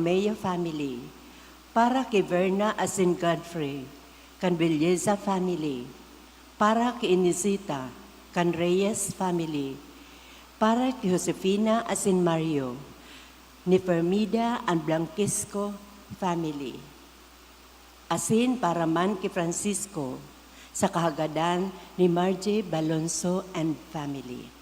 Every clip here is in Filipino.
Romeo family, para kay Verna asin Godfrey, kan Belleza family, para kay Inesita, kan Reyes family, para kay Josefina asin Mario, ni Fermida and Blanquisco family. Asin para man kay Francisco, sa kahagadan ni Margie Balonso and family.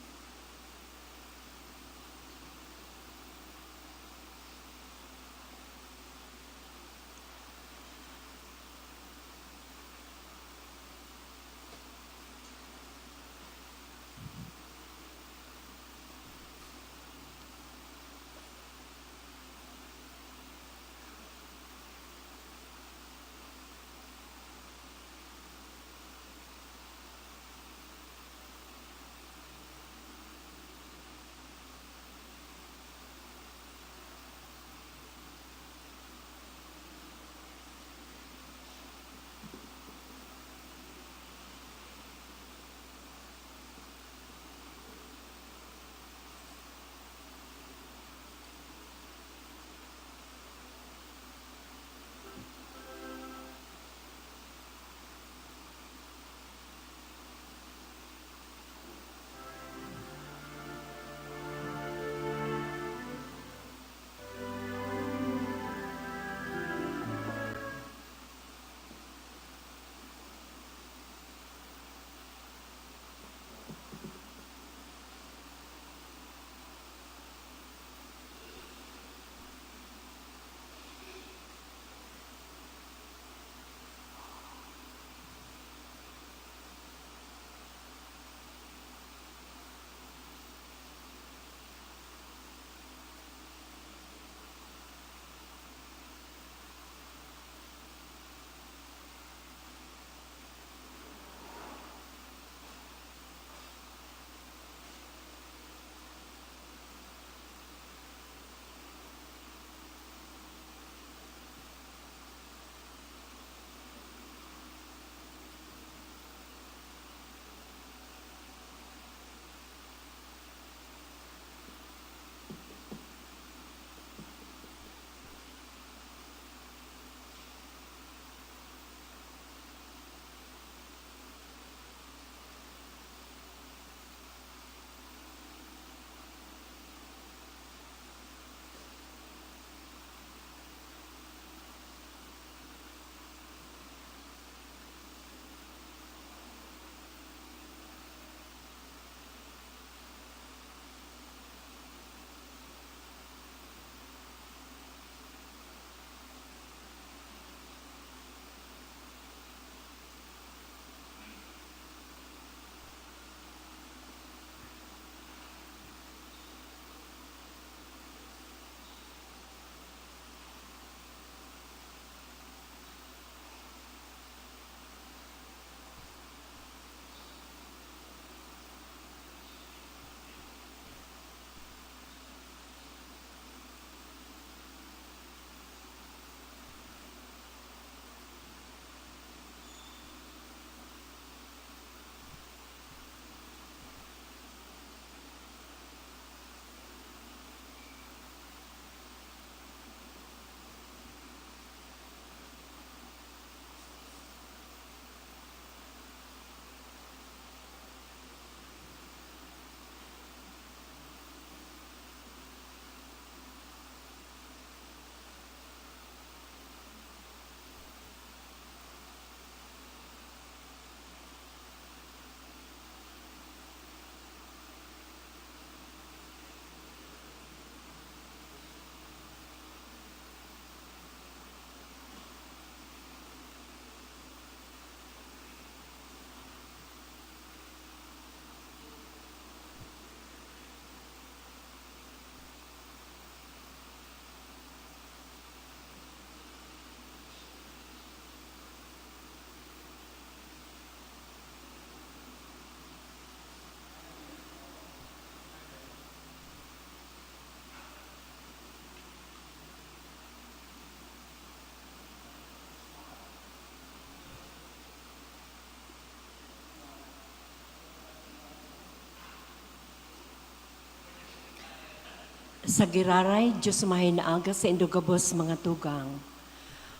Sa giraray, Diyos mahinaaga sa indugabos mga tugang.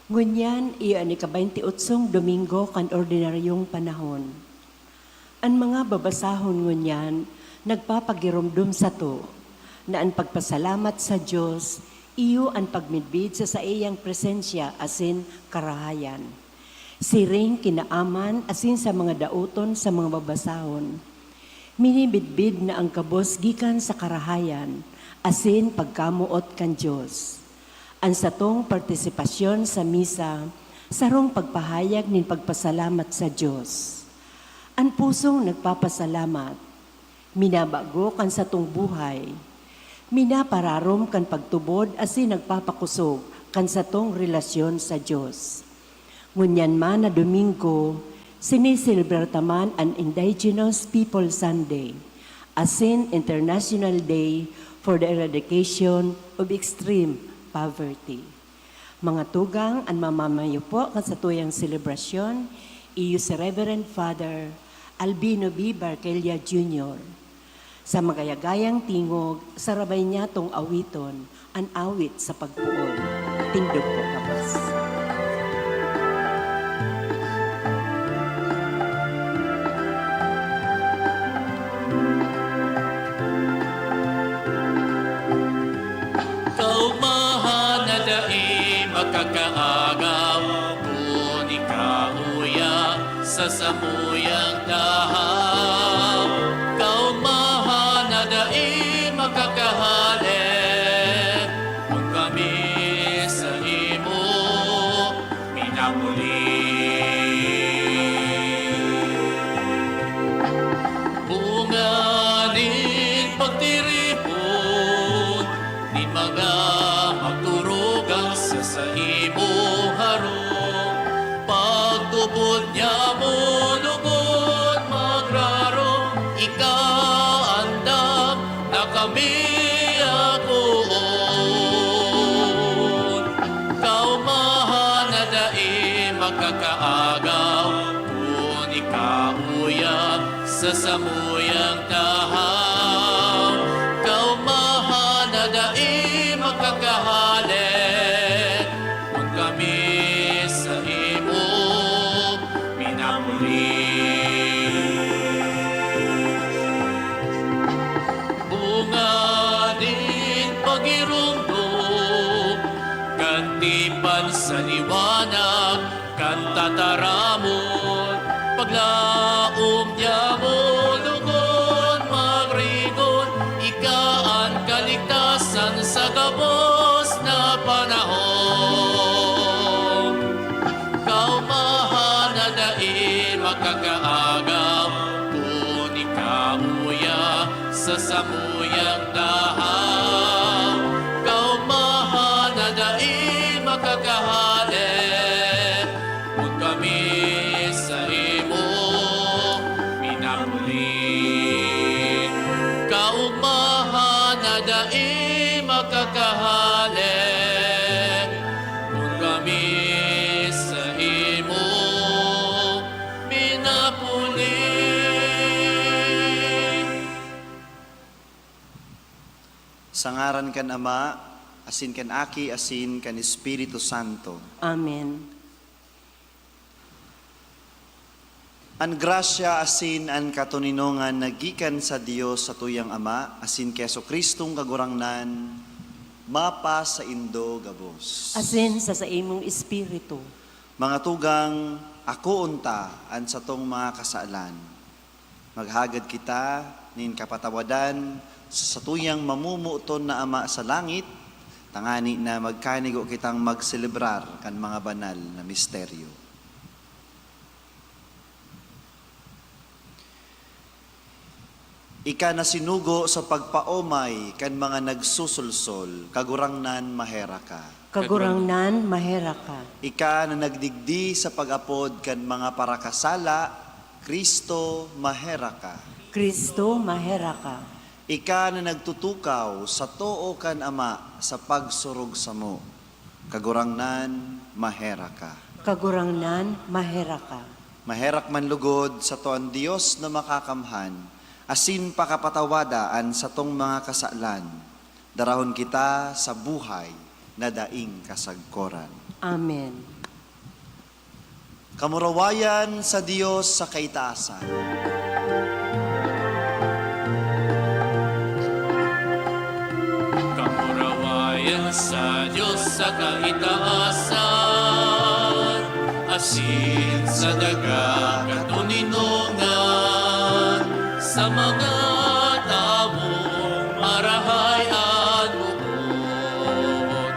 Ngunyan, iyan ni ka-28 Domingo kan ordinaryong panahon. Ang mga babasahon ngunyan, nagpapagirumdum sa to, na ang pagpasalamat sa Diyos, iyo ang pagmidbid sa iyang presensya asin karahayan. Siring kinaaman asin sa mga dauton sa mga babasahon. Minibidbid na ang kabos gikan sa karahayan, asin pagkamuot kan Diyos. Ang satong partisipasyon sa misa, sarong pagpahayag nin pagpasalamat sa Diyos. Ang pusong nagpapasalamat, minabago kan satong buhay, minapararom kan pagtubod asin nagpapakusog kan satong relasyon sa Diyos. Ngunyan man na Domingo, sinisilibrar taman ang Indigenous People Sunday, asin International Day for the Eradication of Extreme Poverty. Mga tugang, ang mamamayo po sa tuyang selebrasyon, iyo si Reverend Father Albino B. Barquelia Jr. Sa magayagayang tingog, sarabay niya tong awiton, ang awit sa pagpuon. Tindog po kapos. Makakaagaw, kung ikauya sa samuyang dahaw. Kaumahan na dai makakahali, kung kami sa imo minapuli. Bunga nin pagtiripon, nin mga magturugang sa imo harong. Pagtubod niya mo lugod magraro, ikaandam na kami akoon. Kaumahan na dai makakaagaw, kung ikauya sa samuyang tahaw. Kaumahan na dai makakahali, kung kami sa imo minapuri. Bunga din pagirumdum, kantipan sa liwanag, kantataramon, paglaom niya mo lugod magrigon, ikaan kaligtasan sa gabos na panahon. Kaumahan na dai makakaagaw, kung ikauya sa samuyang dahaw. Kaumahan na dai makakahali, kung kami sa imo minapuli. Kaumahan na dai makakahali, kung kami sa imo minapuli. Sa ngaran kan Ama, asin kan Aki, asin kan Espiritu Santo. Amen. An grasya asin an katuninongan nagikan sa Dios sa tuyang Ama, asin keso Kristong kagurangnan, mapa sa indo gabos. Asin sa imong espiritu. Mga tugang, ako unta an satong mga kasaalan. Maghagad kita nin kapatawadan sa tuyang mamumuton na Ama sa langit, tangani na magkanigo kitang magselebrar kan mga banal na misteryo. Ika na sinugo sa pagpaomay kan mga nagsusulsol, kagurangnan mahera ka. Kagurangnan mahera ka. Ika na nagdigdi sa pag-apod kan mga parakasala, Kristo mahera ka. Kristo mahera ka. Ika na nagtutukaw sa too kan Ama sa pagsurog sa mo, kagurangnan mahera ka. Kagurangnan mahera ka. Maherak man lugod sa toan Dios na makakamhan, asin pakapatawadaan sa tong mga kasalan. Darahon kita sa buhay na daing kasagkoran. Amen. Kamurawayan sa Diyos sa kaitaasan. Kamurawayan sa Diyos sa kaitaasan, asin sa daga katuninungan, sa mga taong marahay at bukod.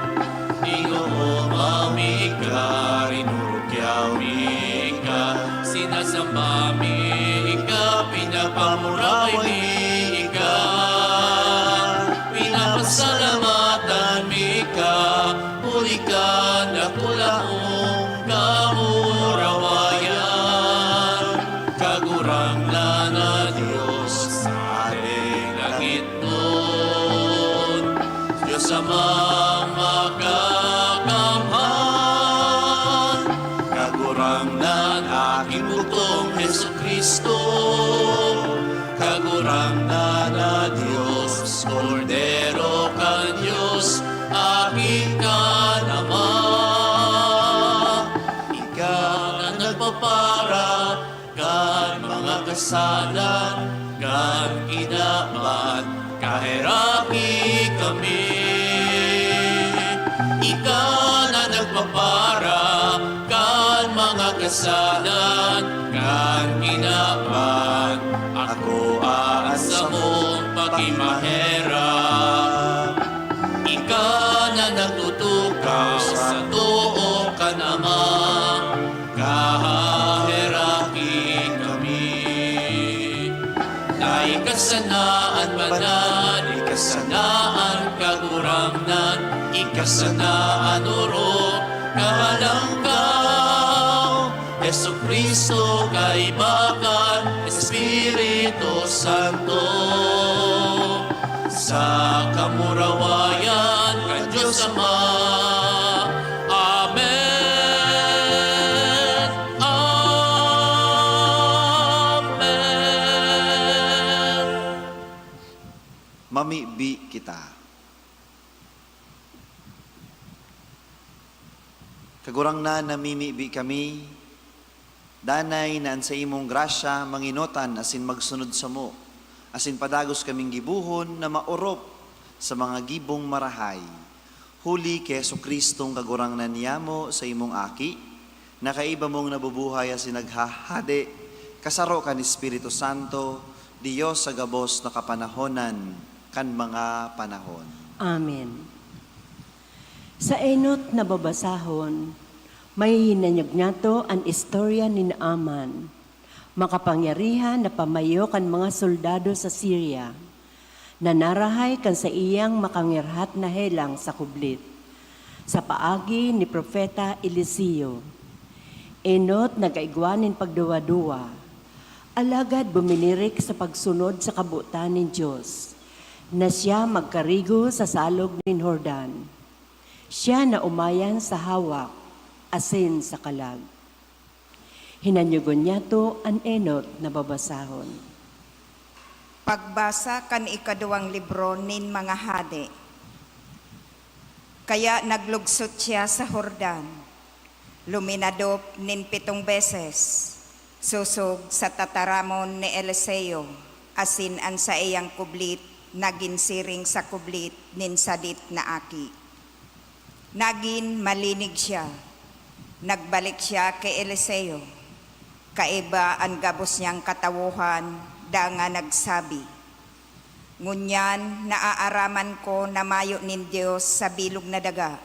Ingoong amika, rinurugyaw mika, sinasamba mika, pinapamuraway mika, pinapasalamatan mika, uli ka na kulaong kamurawayan, kagurang na Diyos sa ating langit nun, Diyos amang makakamhan, kagurang na aking butong Hesu Kristo, kagurang na Diyos, Kordero ka Diyos, aking kanama. Ikaw na nagpapara, kan mga kasalan, kan kinaman, kahiraki kami. Ikaw na nagpapara, kan mga kasalan, kan kinaman, ako aasa mong pakimahirap. Ikaw na nagtutukaw sa tuong kanama, kahiraki kami. Na ikasanaan manan, ikasanaan kaguramnan, ikasanaan uro, kahalangkaw, Yesu Kristo kaibakan, Espiritu Santo, sa kamurawayan kan Diyos Ama. Amen. Amen. Mamibi kita. Kagurang na namimibi kami, danay naan sa imong grasya, manginutan asin magsunod sa mo, asin padagos kaming gibuhon na maorop sa mga gibong marahay. Huli kay Yesu Kristong kagurang na niyamo sa imong aki, na kaiba mong nabubuhay asin naghahade, kasaro kan Espiritu Santo, Diyos sa gabos na kapanahonan, kan mga panahon. Amen. Sa enot na babasahon, may hinanyagnato ang istorya ni Naaman, makapangyarihan na pamayo kan mga soldado sa Syria, na narahay kan sa iyang makangirhat na helang sa kublit, sa paagi ni Propeta Eliseo. Enot nagaigwanin pagduwa-duwa, alagad buminirik sa pagsunod sa kabutan ng Diyos, na siya magkarigo sa salog ng Jordan. Siya na umayan sa hawak, asin sa kalag. Hinanyugon niya to ang enot na babasahon. Pagbasa kan ikaduwang libro nin mga hade. Kaya naglugsot siya sa Jordan, luminadop nin 7 beses, susog sa tataramon ni Eliseo, asin an sa iyang kublit, nagin siring sa kublit nin sadit na aki. Nagin malinig siya, nagbalik siya kay Eliseo, kaiba ang gabos niyang katawuhan, da nga nagsabi, ngunyan naaaraman ko na mayo nin Diyos sa bilog na daga,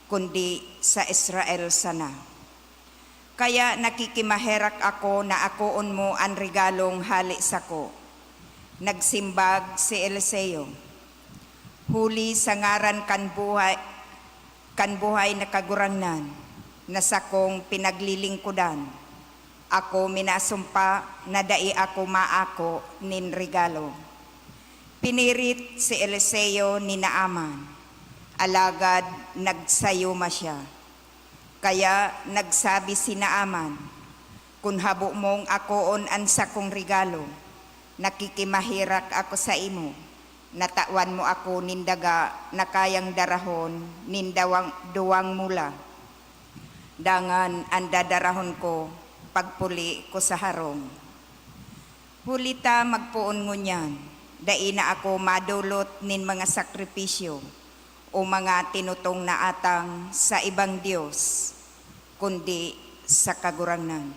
kundi sa Israel sana. Kaya nakikimaherak ako na akoon mo ang regalong hali sa ko. Nagsimbag si Eliseo, huli sa ngaran kan buhay na kagurangnan, na sakong pinaglilingkudan. Ako minasumpa na dai ako maako nin regalo. Pinirit si Eliseo ni Naaman, alagad nagsayuma siya. Kaya nagsabi si Naaman, kung habo mong akoon ang sakong regalo, nakikimahirak ako sa imo, natawan mo ako nindaga na kayang darahon duwang mula. Dangan ang dadarahon ko pagpuli ko sa harong. Hulita magpuon ngunyan, dai na ako madulot nin mga sakripisyo o mga tinutong na atang sa ibang Diyos, kundi sa kagurangnan.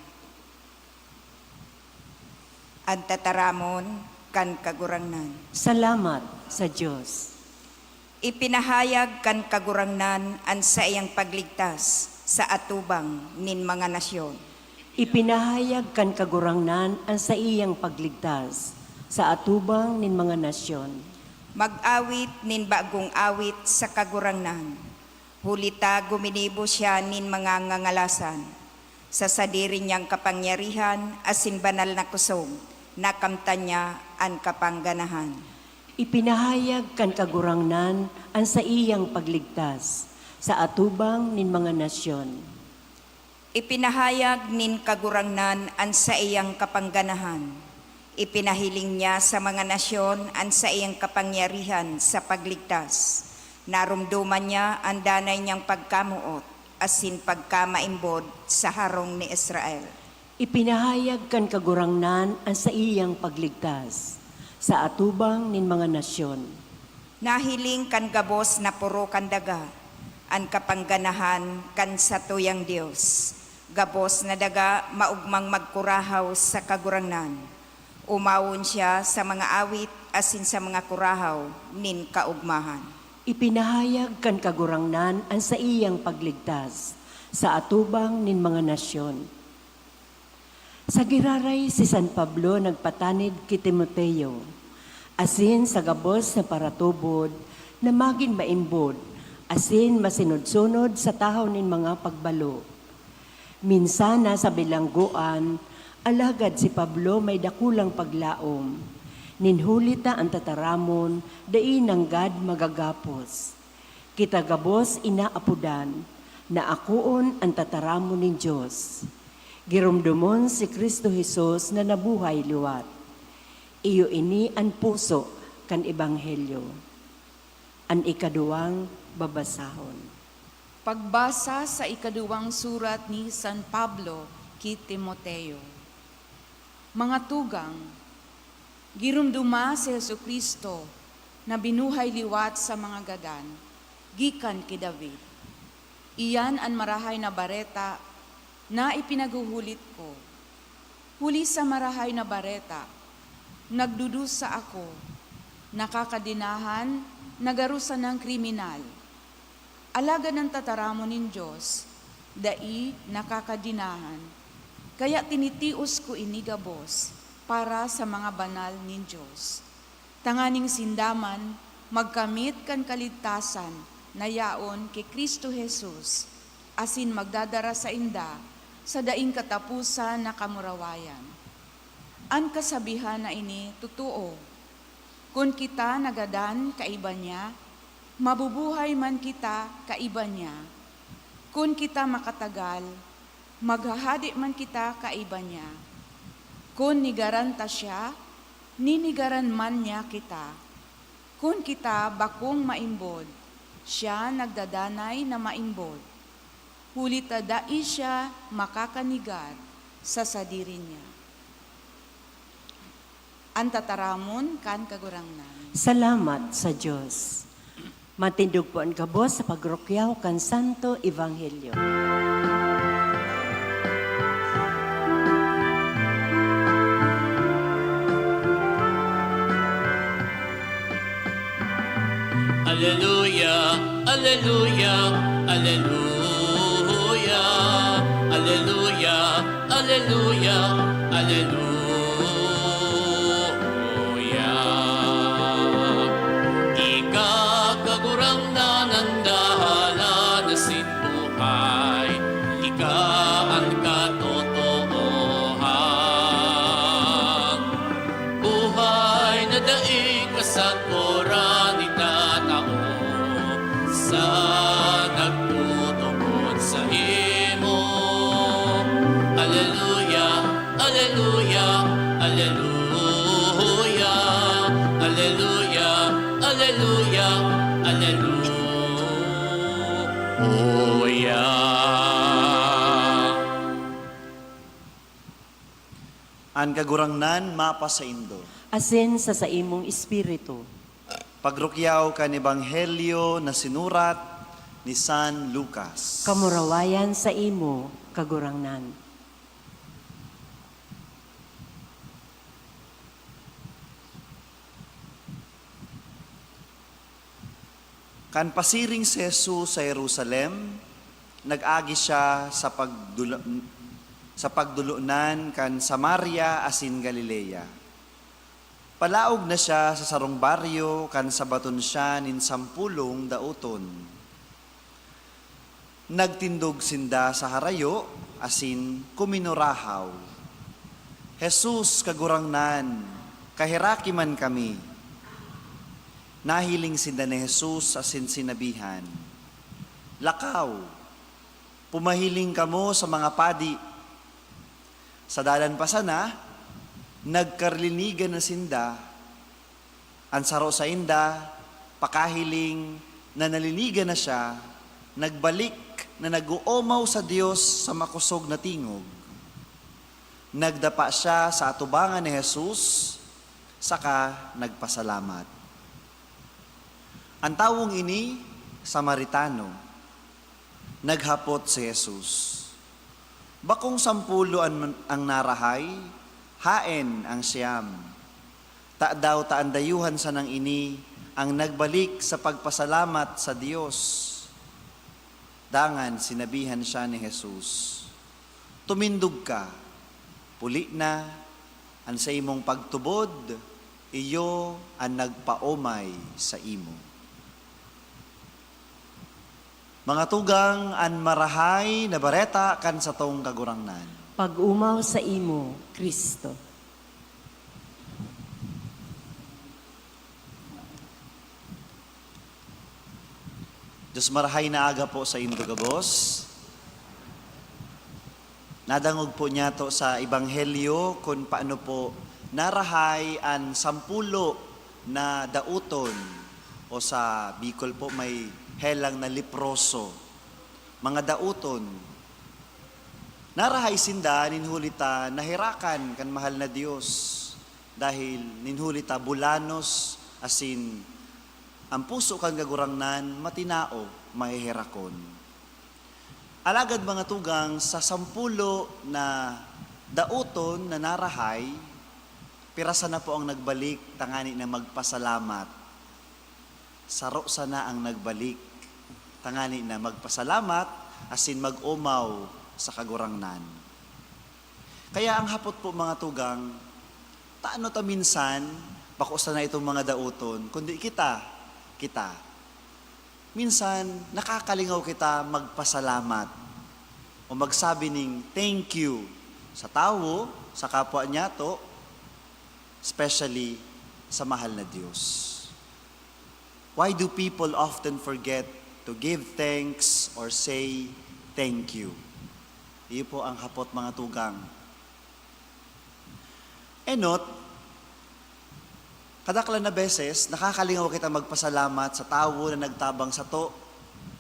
Ang tataramon kan kagurangnan. Salamat sa Diyos. Ipinahayag kan kagurangnan ang sa iyang pagligtas sa atubang nin mga nasyon. Ipinahayag kan kagurangnan ang sa iyang pagligtas sa atubang nin mga nasyon. Mag-awit nin bagong awit sa kagurangnan. Hulita guminibo siya nin mga ngangalasan. Sa sadiri niyang kapangyarihan asin banal na kusog, nakamta niya ang kapangganahan. Ipinahayag kan kagurangnan ang sa iyang pagligtas sa atubang nin mga nasyon. Ipinahayag nin kagurangnan ang sa iyang kapangganahan. Ipinahiling niya sa mga nasyon ang sa iyang kapangyarihan sa pagligtas. Narumduman niya ang danay niyang pagkamuot, asin pagkamaimbod sa harong ni Israel. Ipinahayag kan kagurangnan ang sa iyang pagligtas sa atubang nin mga nasyon. Nahiling kan gabos na puro kandaga, ang kapangganahan kan sa tuyang Diyos. Gabos na daga maugmang magkurahaw sa kagurangnan. Umawon siya sa mga awit asin sa mga kurahaw nin kaugmahan. Ipinahayag kan kagurangnan ang sa iyang pagligtas sa atubang nin mga nasyon. Sa giraray si San Pablo nagpatanid ki Timoteo, asin sa gabos na paratubod na magin maimbod, asin masinod-sunod sa tahaw nin mga pagbalo. Minsana sa bilangguan, alagad si Pablo may dakulang paglaom. Ninhulita ang tataramon, dai nanggad magagapos. Kita gabos inaapudan, na akuon ang tataramon nin Diyos. Girumdumon si Kristo Jesus na nabuhay liwat. Iyo ini ang puso kan ebanghelyo. Ang ikaduwang babasahon. Pagbasa sa ikaduwang surat ni San Pablo kay Timoteo. Mga tugang, girumduma si Jesucristo na binuhay liwat sa mga gadan, gikan kay David. Iyan ang marahay na bareta na ipinaguhulit ko. Huli sa marahay na bareta, nagdudusa ako, nakakadinahan, nagarusa ng kriminal. Alaga ng tataramon ng Diyos, dai nakakadinahan. Kaya tinitios ko inigabos para sa mga banal ng Diyos. Tanganing sindaman, magkamit kan kaligtasan na yaon kay Kristo Jesus, asin magdadara sa inda sa daing katapusan na kamurawayan. Ang kasabihan na ini totoo. Kung kita nagadan kaiba niya, mabubuhay man kita kaiba niya. Kung kita makatagal, maghahadi man kita kaiba niya. Kung nigaran ta siya, ninigaran man niya kita. Kung kita bakong maimbod, siya nagdadanay na maimbod. Huli tadai siya makakanigar sa sadiri niya. Ang tataramon kan kagurangnan. Salamat sa Diyos. Matindog po ang kabos sa pagrokyaw kan Santo Ebanghelyo. Alleluia, alleluia, alleluia, alleluia, alleluia, alleluia. Ikakagurang na nandahala na sinbuhay, ika ang katotohan. Buhay na daig kasakuran itatao sa nagtutungkol sa imo. Alleluia, alleluia, An kagurangnan mapa sa Indo. asin sa imong espiritu. Pagrukyaw kan Ebanghelyo na sinurat ni San Lucas. Kamurawayan sa imo, kagurangnan. Kan pasiring si Jesus sa Jerusalem, nag-agi siya sa pagdulunan kan Samaria asin Galilea. Palaog na siya sa sarong baryo kan sabaton siya nin 10 dauton. Nagtindog sinda sa harayo asin kuminurahaw. Jesus kagurangnan, kahiraki man kami. Nahiling sinda ni Jesus asin sinabihan, lakaw, pumahiling kamo sa mga padi. Sa dalan pa sana, nagkarlinigan na sinda, ansaro sa inda, pakahiling na nalinigan na siya, nagbalik na nag-uumaw sa Diyos sa makusog na tingog. Nagdapa siya sa atubangan ni Jesus, saka nagpasalamat. Ang tawong ini, Samaritano, naghapot si Jesus. Bakong 10 ang narahay, haen ang siyam. Daw taandayuhan sa nang ini, ang nagbalik sa pagpasalamat sa Diyos. Dangan sinabihan siya ni Jesus, tumindog ka, puli na, ang sa imong pagtubod, iyo ang nagpaomay sa imo. Mga tugang an marahay na bareta kan sa tong kagurangnan. Pag-umaw sa imo, Kristo. Diyos marahay na aga po sa indo gabos. Nadangog po niya to sa Ebanghelyo kung paano po narahay ang 10 na dauton o sa Bicol po may helang na leproso. Mga dauton. Narahay sinda ninhulita nahirakan kan mahal na Dios dahil ninhulita bulanos asin ang puso kang gagurangnan matinao mahihirakon. Alagad mga tugang sa 10 na dauton na narahay, pirasa na po ang nagbalik tangani na magpasalamat. Saro sana ang nagbalik tangani na magpasalamat asin mag-umaw sa kagurangnan. Kaya ang hapot po mga tugang, taano ta minsan, pakusa na itong mga dauton, kundi kita. Minsan, nakakalingaw kita magpasalamat o magsabi ning thank you sa tao, sa kapwa niya to, especially sa mahal na Diyos. Why do people often forget to give thanks or say thank you? Iyon po ang hapot mga tugang. Enot, kadaklan na beses, nakakalingaw kita magpasalamat sa tao na nagtabang sa to,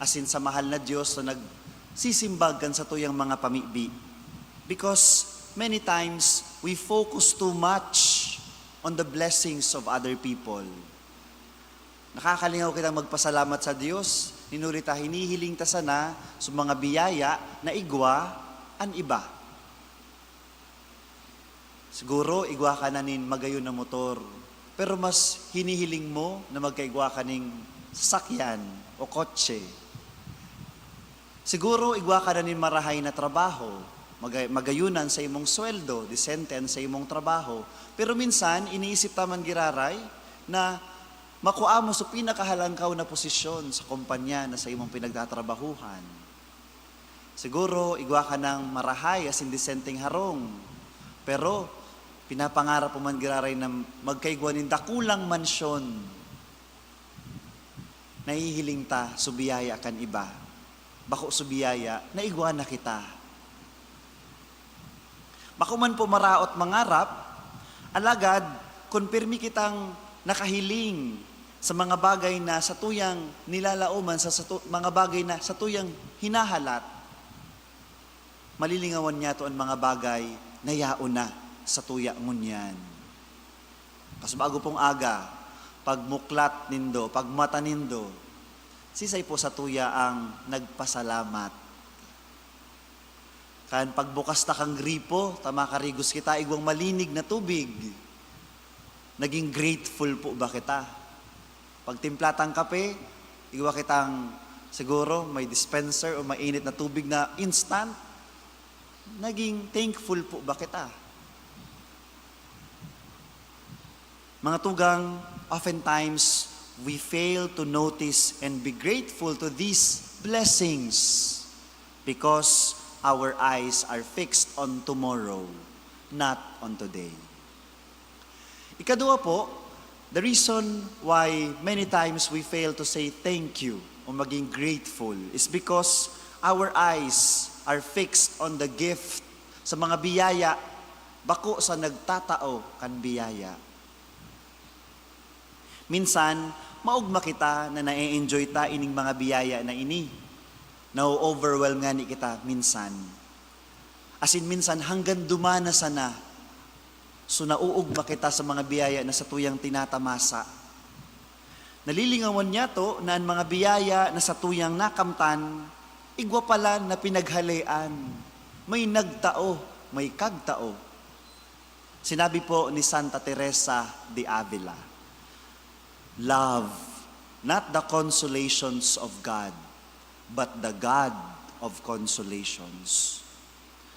asin sa mahal na Diyos na nagsisimbag kan sa tuyang mga pamibi. Because many times, we focus too much on the blessings of other people. Nakakalingaw kita magpasalamat sa Diyos, ninurita hinihiling ta sana sa mga biyaya na igwa an iba. Siguro igwa ka na nin magayon na motor, pero mas hinihiling mo na magkaigwa ka ning sasakyan o kotse. Siguro igwa ka na nin marahay na trabaho, magayunan sa imong sweldo, disenten sa imong trabaho. Pero minsan, iniisip taman giraray na makuha mo sa pinakahalangkaw na posisyon sa kumpanya na sa imong pinagtatrabahuhan. Siguro, igwa ka ng marahay as indisenteng harong. Pero, pinapangarap mo man giraray na magkaigwa ng dakulang mansyon. Nahihiling ta, subiyaya kan iba. Bako subiyaya, naigwa na kita. Bako man po maraot mangarap, alagad, konpirmi kitang nakahiling sa mga bagay na sa tuyang nilalauman, mga bagay na sa tuyang hinahalat, malilingawan niya to ang mga bagay na yaon na sa tuya ngunyan. Kas bago pong aga, pagmuklat nindo, pagmata nindo, sisay po sa tuya ang nagpasalamat. Kan pagbukas ta kang gripo, tama karigos kita, igwang malinig na tubig. Naging grateful po ba kita? Pagtimplatang kape, igwa kitang siguro may dispenser o mainit na tubig na instant, naging thankful po ba kita? Mga tugang, oftentimes, we fail to notice and be grateful to these blessings because our eyes are fixed on tomorrow, not on today. Ikadua po, the reason why many times we fail to say thank you o maging grateful is because our eyes are fixed on the gift sa mga biyaya, bako sa nagtatao kan biyaya. Minsan, maugma kita na na-enjoy ta ining mga biyaya na ini. Na-overwhelm nga ni kita minsan. As in minsan, hanggang dumana sana. So nauugma kita sa mga biyaya na sa tuyang tinatamasa. Nalilingawan niya to na ang mga biyaya na sa tuyang nakamtan, igwa pala na pinaghalian. May nagtao, may kagtao. Sinabi po ni Santa Teresa de Avila, love, not the consolations of God, but the God of consolations.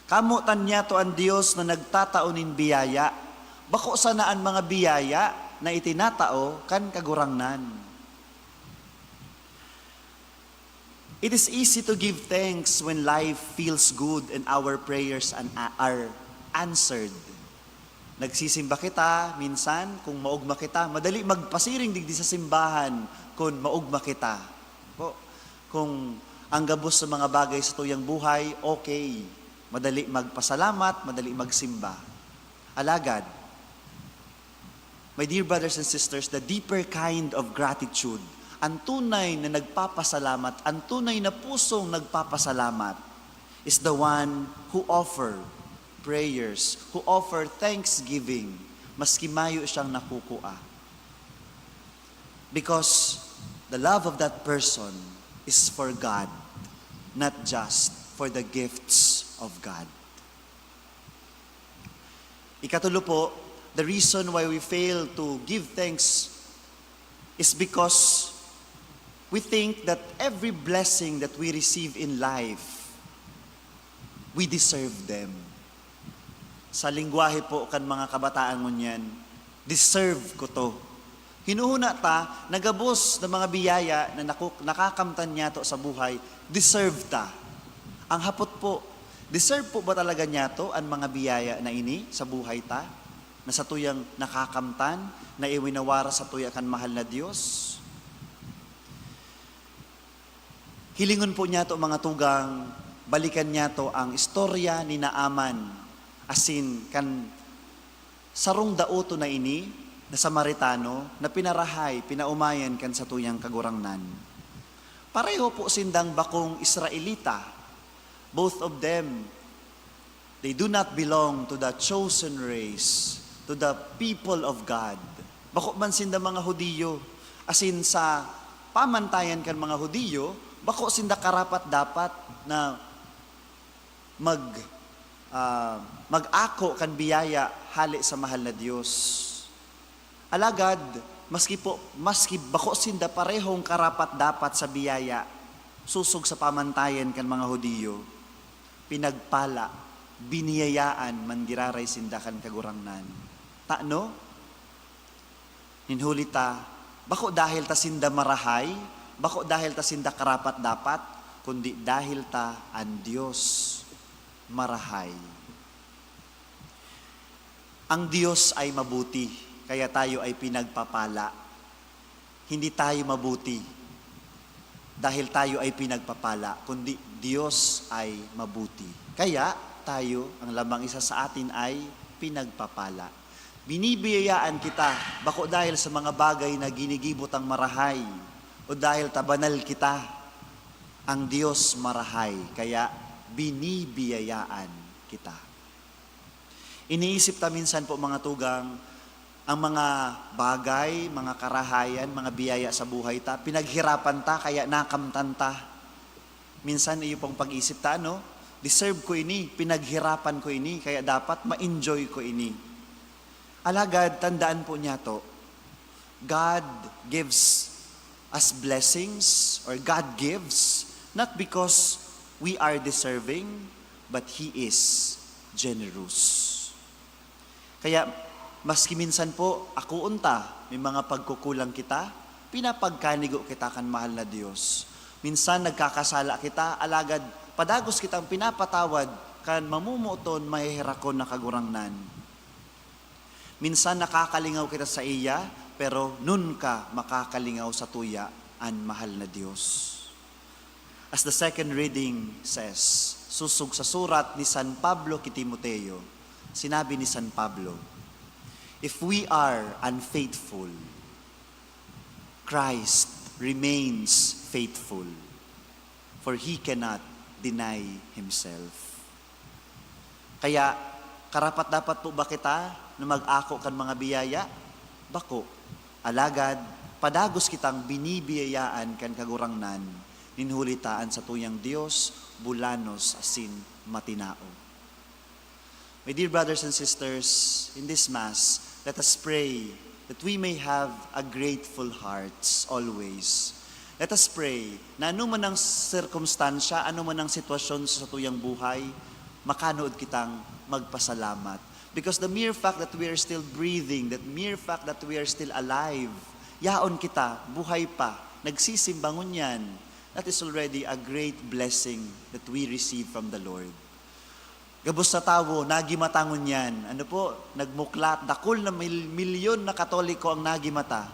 Kamutan niya to ang Diyos na nagtataonin biyaya, bako sanaan mga biyaya na itinatao kan kagurangnan. It is easy to give thanks when life feels good and our prayers are answered. Nagsisimba kita, minsan, kung maugma kita, madali magpasiring digdi sa simbahan kung maugma kita. Kung ang gabos sa mga bagay sa tuyang buhay, okay. Madali magpasalamat, madali magsimba. Alagad, my dear brothers and sisters, the deeper kind of gratitude, ang tunay na nagpapasalamat, ang tunay na pusong nagpapasalamat, is the one who offer prayers, who offer thanksgiving, maski mayo siyang nakukuha. Because the love of that person is for God, not just for the gifts of God. Ikatulo po, the reason why we fail to give thanks is because we think that every blessing that we receive in life, we deserve them. Sa lingwahe po kan mga kabataan ngunyan, deserve ko to. Hinuhuna ta, nagabos ng mga biyaya na nakakamtan niya to sa buhay, deserve ta. Ang hapot po, deserve po ba talaga niya to ang mga biyaya na ini sa buhay ta? Na sa tuyang nakakamtan, na iwinawara sa tuya kan mahal na Diyos? Hilingon po niya to mga tugang, balikan niya to ang istorya ni Naaman. Asin kan sarong daoto na ini, na Samaritano, na pinarahay, pinaumayan kan sa tuyang kagurangnan. Pareho po sindang bakong Israelita. Both of them, they do not belong to the chosen race, to the people of God. Bako man sinda mga Hudiyo, asin sa pamantayan kan mga Hudiyo, bako sinda karapat dapat na mag-ako kan biyaya hali sa mahal na Diyos. Alagad, maski bako sinda parehong karapat dapat sa biyaya, susog sa pamantayan kan mga Hudiyo, pinagpala, biniyayaan, mangiraray sinda kan kagurangnan. Taano? Ninhuli ta, bako dahil ta sinda marahay, bako dahil ta sinda karapat dapat, kundi dahil ta ang Diyos marahay. Ang Diyos ay mabuti, kaya tayo ay pinagpapala. Hindi tayo mabuti dahil tayo ay pinagpapala, kundi Diyos ay mabuti. Kaya tayo, ang lamang isa sa atin ay pinagpapala. Binibiyayaan kita, bako dahil sa mga bagay na ginigibot ang marahay, o dahil tabanal kita, ang Diyos marahay, kaya binibiyayaan kita. Iniisip ta minsan po mga tugang, ang mga bagay, mga karahayan, mga biyaya sa buhay ta, pinaghirapan ta, kaya nakamtan ta. Minsan iyo pong pag-isip ta, no? Deserve ko ini, pinaghirapan ko ini, kaya dapat ma-enjoy ko ini. Alagad, tandaan po niya to, God gives us blessings, or God gives, not because we are deserving, but He is generous. Kaya, maski minsan po, ako unta, may mga pagkukulang kita, pinapagkanigo kita kan mahal na Diyos. Minsan nagkakasala kita, alagad, padagos kitang pinapatawad, kan mamumuton, mahihirakon na kagurangnan. Minsan nakakalingaw kita sa iya, pero nun ka makakalingaw sa tuya, an mahal na Diyos. As the second reading says, susug sa surat ni San Pablo kay Timoteo, sinabi ni San Pablo, if we are unfaithful, Christ remains faithful, for He cannot deny Himself. Kaya, karapat dapat po ba kita na mag-ako kan mga biyaya? Bako, alagad, padagos kitang binibiyayaan kan kagurangnan, ninhulitaan sa tuyang Diyos, bulanos asin matinao. My dear brothers and sisters, in this Mass, let us pray that we may have a grateful hearts always. Let us pray na ano man ang sirkumstansya, ano man ang sitwasyon sa tuyang buhay, makanood kitang magpasalamat. Because the mere fact that we are still breathing, that mere fact that we are still alive, yaon kita, buhay pa, nagsisimbangon yan, that is already a great blessing that we receive from the Lord. Gabos sa tawo, nagimatangon yan. Ano po, nagmuklat, dakol na milyon na Katoliko ang nagimata.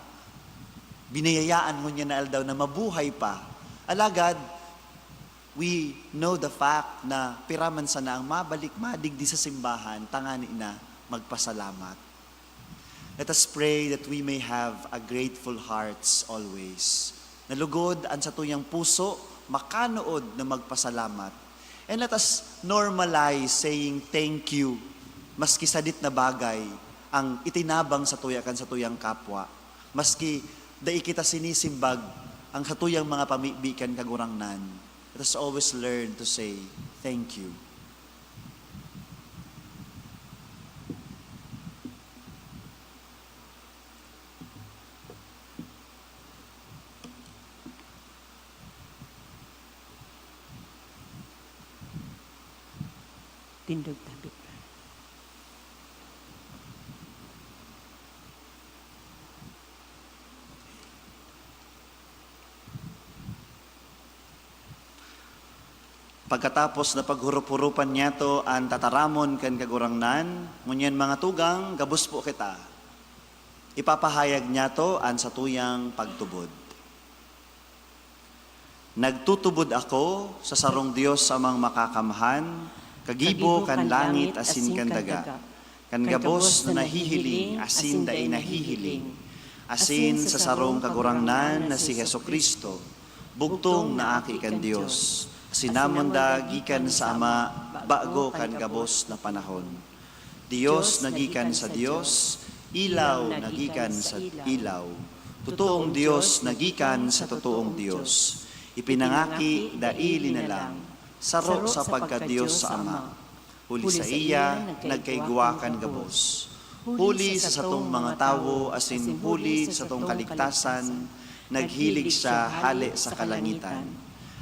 Binayayaan mo niya na aldaw na mabuhay pa. Alagad, we know the fact na piraman sana ang mabalik, madigdi sa simbahan, tangani na magpasalamat. Let us pray that we may have a grateful hearts always. Nalugod ang sa tuyang puso, makanood na magpasalamat. And let us normalize saying thank you, maski sadit na bagay, ang itinabang sa tuyakan sa tuyang kapwa. Maski dai kita sinisimbag, ang sa tuyang mga pamibikan kagurangnan. Let us always learn to say thank you. Tindog tabi. Pagkatapos na paghurup-hurupan niya to ang tataramon kan kagurangnan, ngunyan mga tugang, gabos po kita. Ipapahayag niya to ang sa tuyang pagtubod. Nagtutubod ako sa sarong Diyos amang makakamhan, kagibo kan langit asin kan daga, kan gabos na nahihiling asin dai nahihiling, asin sa sarong kagurangnan na si Hesukristo, bugtong na aki kan Diyos, sinamon da gikan sa Ama, bago kan gabos na panahon. Diyos nagikan sa Diyos, ilaw nagikan sa ilaw, totoong Diyos nagikan sa totoong Diyos, ipinangaki daili na lang, saro sa pagka-Diyos sa Ama. Huli sa iya, nagkaigwakan gabos. Huli sa satong mga tawo, asin huli sa satong kaligtasan, naghilig siya hali sa kalangitan.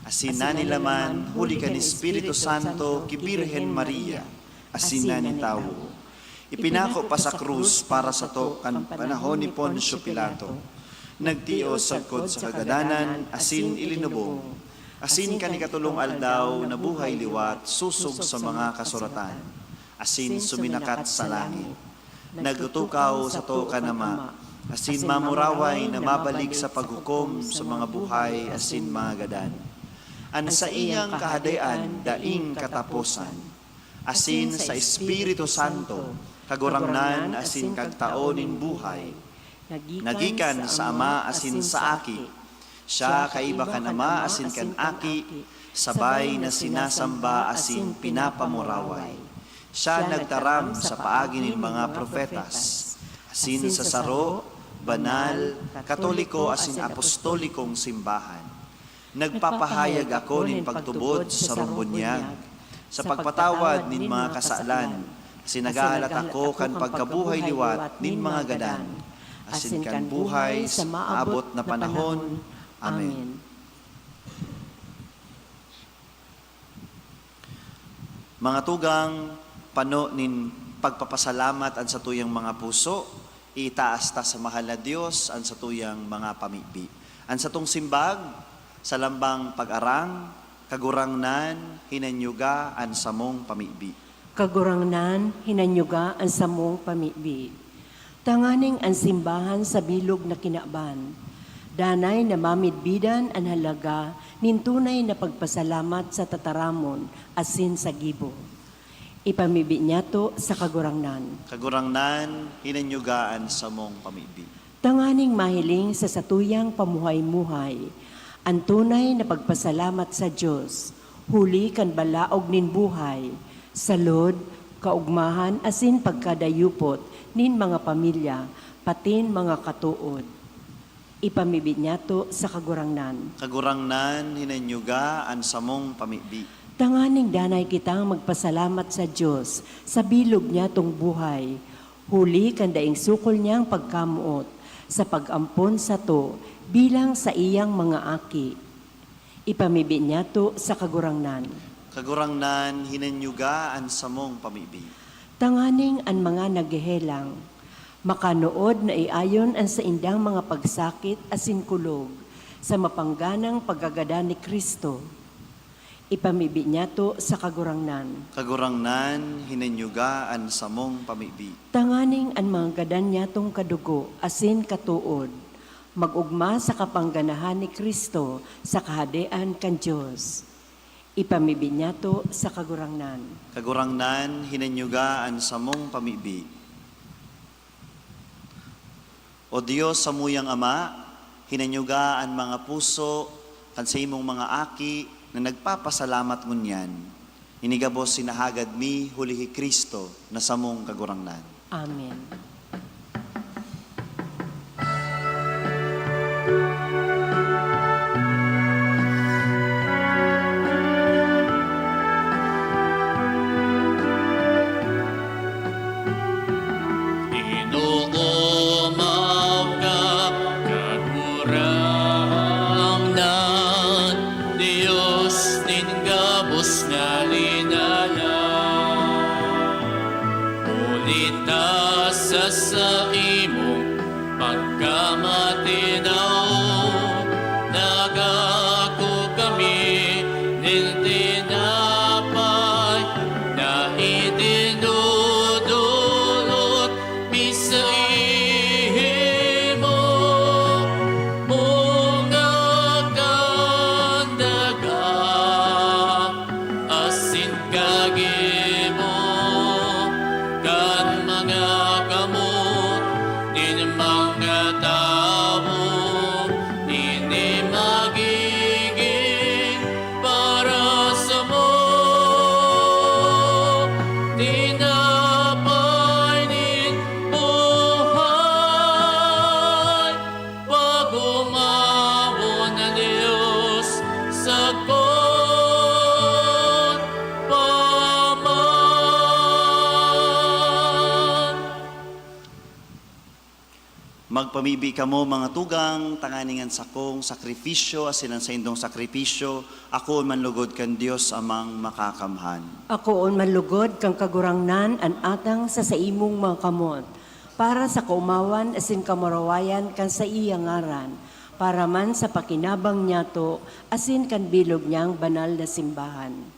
Asin na nila man, huli ka ni Espiritu Santo, ki Birhen Maria, asin na ni tawo. Ipinako pa sa krus para sa to kan panahon ni Poncio Pilato. Nagtios sagkod sa kagadanan, asin ilinubong. Asin kani katulong aldaw na buhay liwat, susog sa mga kasuratan. Asin suminakat sa langit. Nagtutukaw sa to kanama. Asin mamuraway na mabalik sa paghukom sa mga buhay, asin mga gadan. An sa iyang kahadayan, daing katapusan. Asin sa Espiritu Santo, kagurangnan, asin kagtaonin buhay. Nagikan sa Ama, asin sa aki. Siya kaiba kan Ama, asin kan aki, sabay na sinasamba, asin pinapamuraway. Siya nagtaram sa paagi ning mga profetas, asin sa saro, banal, katoliko asin apostolikong simbahan. Nagpapahayag ako nin pagtubod sa rumbunyag, sa pagpatawad nin mga kasalan, asin nagaalat ako kan pagkabuhay liwat nin mga gadan, asin kan buhay sa maabot na panahon. Amen. Mga tugang, pano nin pagpapasalamat an sa tuyang mga puso, itaas ta sa mahal na Dios an sa tuyang mga pamibi. An sa tong simbag, sa lambang pag-arang, kagurangnan, hinanyuga an samong pamibi. Kagurangnan, hinanyuga ang samong pamibi. Tanganing ang simbahan sa bilog na kinaban. Danay na mamidbidan ang halaga, nintunay na pagpasalamat sa tataramon, asin sa gibo. Ipamibi niya to sa kagurangnan. Kagurangnan, hinanyugaan sa mong pamibi. Tanganing mahiling sa satuyang pamuhay-muhay, ang tunay na pagpasalamat sa Diyos, huli kan balaog nin buhay, salod, kaugmahan, asin pagkadayupot, nin mga pamilya, patin mga katuod. Ipamibi niya to sa kagurangnan. Kagurangnan, hinanyugaan sa mong pamibi. Tanganing danay kitang magpasalamat sa Diyos sa bilog niya tong buhay. Huli kan daing sukol niyang pagkamuot sa pag-ampon sa to bilang sa iyang mga aki. Ipamibi niya to sa kagurangnan. Kagurangnan, hinanyugaan sa mong pamibi. Tanganing ang mga naghehelang, makanood na iayon ang sa indang mga pagsakit asin kulog sa mapangganang paggagada ni Kristo. Ipamibi niya to sa kagurangnan. Kagurangnan, hinanyugaan sa mong pamibi. Tanganing ang mga gadan niya tong kadugo, asin katuod, magugma sa kapangganahan ni Kristo sa kahadean kan Diyos. Ipamibi niya to sa kagurangnan. Kagurangnan, hinanyugaan sa mong pamibi. O Diyos sa muyang Ama, hinanyugaan mga puso, kan sa imong mga aki, na nagpapasalamat ngunyan, inigabos sinahagad mi hulihi Kristo na samong kagurangnan. Amen. Ginoo mao ka kagurangnan, Dios nin gabos nga linala. Ulita sa imong pagkamatinaw, nagako kami nin tinapay na idinudulot bisa ihimo mga kandaga asin kagimo kan mga kamot din mga tao ini magiging para sa mo tinapay nin buhay pag umawon na Diyos sa kon paman. Magpamibi kamo mga tugang, tanganingan sa kong sakripisyo, asinan sa indong sakripisyo, ako manlugod kan Dios amang makakamhan. Ako on manlugod kang kagurangnan an atang sa imong mga kamot, para sa kaumawan asin kamarawayan kan sa iyang ngaran, para man sa pakinabang niya to, asin kan bilog niyang banal na simbahan.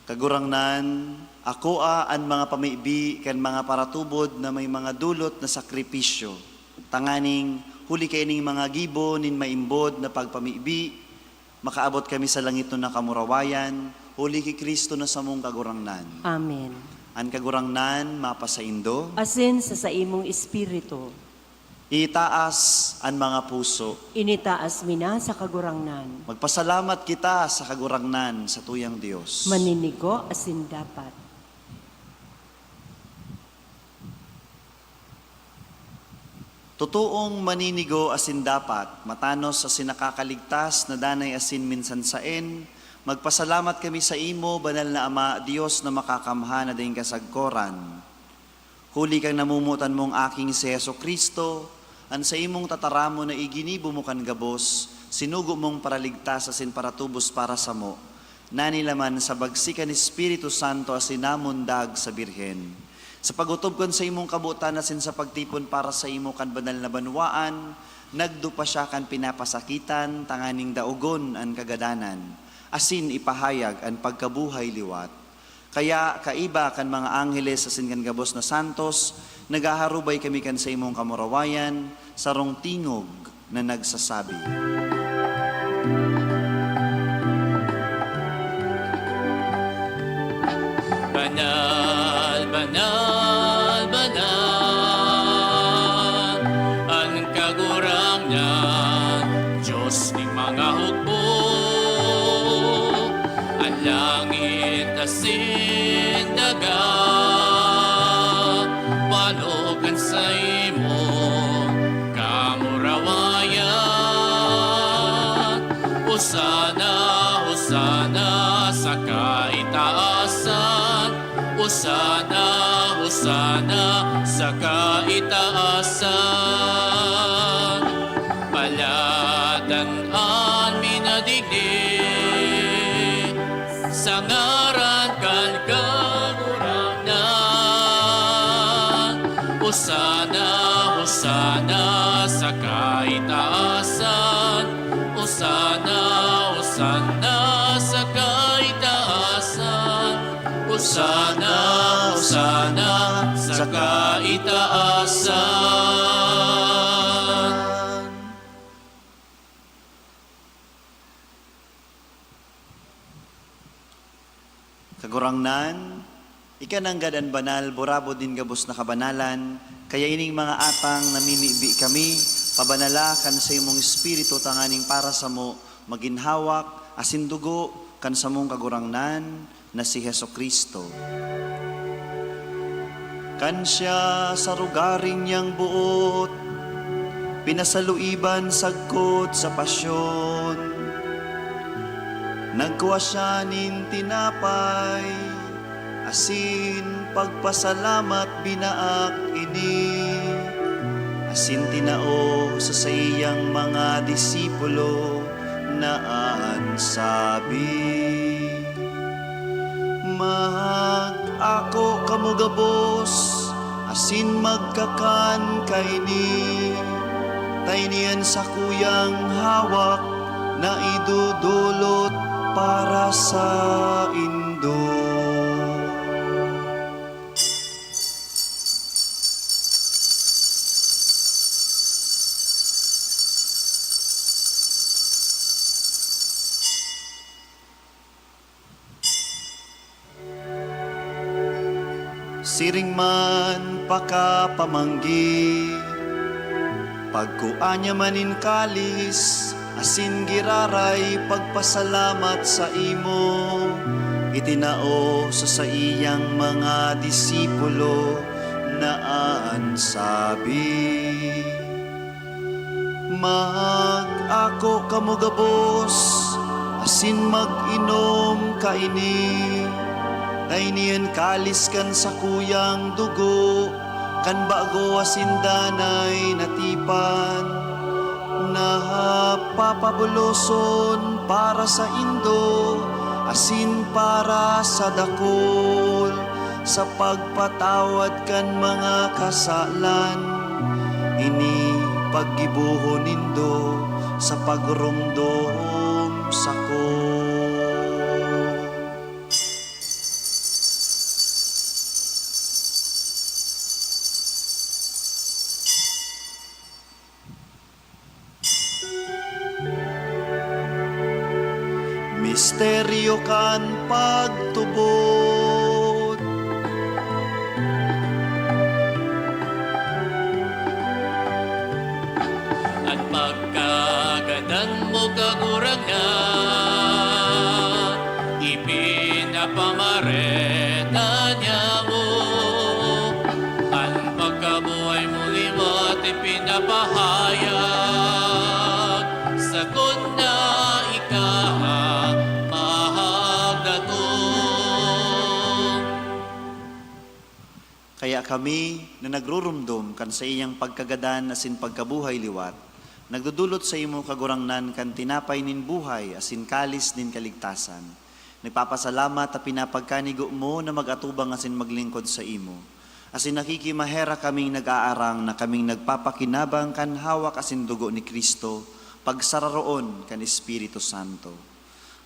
Kagurangnan, ako an mga pamibi kan mga paratubod na may mga dulot na sakripisyo. Tanganing huli kay ning mga gibo nin maimbod na pagpamibi, makaabot kami sa langit na kamurawayan, huli kay Kristo na samong kagurangnan. Amen. An kagurangnan mapasaindo, Asin sa imong espiritu, Itaas ang mga puso. Initaas mina sa kagurangnan. Magpasalamat kita sa kagurangnan sa tuyang Dios. Maninigo asin dapat. Totoong maninigo asin dapat, matanos sa sinakakaligtas na danay asin minsan saen, magpasalamat kami sa imo, banal na Ama, Diyos na makakamha na daing kasagkoran. Huli kang namumutan mong aking si Heso Kristo, an sa imong tataramo na iginibo mo kan gabos, sinugo mong paraligtas asin paratubos para sa mo, nanilaman sa bagsikan ni Espiritu Santo asin namundag sa Birhen. Sa pagutob kon sa imong kabutan asin sa pagtipon para sa imo kan banal na banwaan, nagdupa siya kan pinapasakitan, tanganing daugon an kagadanan, asin ipahayag an pagkabuhay liwat. Kaya kaiba kan mga angheles asin kan gabos na santos, nagaharubay kami kan sa imong kamurawayan, sarong tingog na nagsasabi. Banal, banal, banal, ang kagurangnan, Diyos ni mga hukbo, ang langit asin daga, palokan sa imo, kamurawayan, Hosana, Hosana sa kaitaasan, Hosana, Hosana sa kaitaasan. Paladanan minadigdi sa ngaran kan kagurangnan. Hosana, Hosana sa kaitaasan. Hosana, Hosana sa kaitaasan. Hosana, Hosana sa kaitaasan. Kagurangnan, ikananggadan banal, borabo din gabos na kabanalan, kaya ining mga atang namimibi kami, pabanalakan sa imong espiritu tanganing para sa mo, maginhawak, asin dugo, kan sa mong kagurangnan, na si Heso Kristo. Kan siya sa rugaring niyang buot, pinasaluiban sagkot sa pasyon. Nagkuha siya nin tinapay, asin pagpasalamat binaak ini. Asin tinao sa sayang mga disipulo na ansabi. Ako kamugabos, asin magkakan kaini. Tainian sa kuyang hawak na idudulot para sa indo. Siring man pakapamanggi, pagkuanya manin kalis, asin giraray pagpasalamat sa imo, itinao sa iyang mga disipulo na ansabi. Ako kamugabos, asin mag-inom kaini. Tainian kalis kan sa kuyang dugo, kan bago asin danay natipan. Napapabuloson para sa indo, asin para sa dakol, sa pagpatawad kan mga kasalan. Ini paggibuhon nindo sa pagrumdom sa ko. Misteryo kan pagtubod, mo kagurangan, ipinapamareta niya mo. Ang pagkabuhay mo liwat ipinapahayag, sagot na Kaya kami na nagrurumdum kan sa iyang pagkagadan asin pagkabuhay liwat, nagdudulot sa imo kagurangnan kan tinapay nin buhay asin kalis nin kaligtasan. Nagpapasalamat at pinapagkanigo mo na magatubang asin maglingkod sa imo. Asin nakikimahera kaming nag-aarang na kaming nagpapakinabang kan hawak asin dugo ni Kristo, pagsararoon kan Espiritu Santo.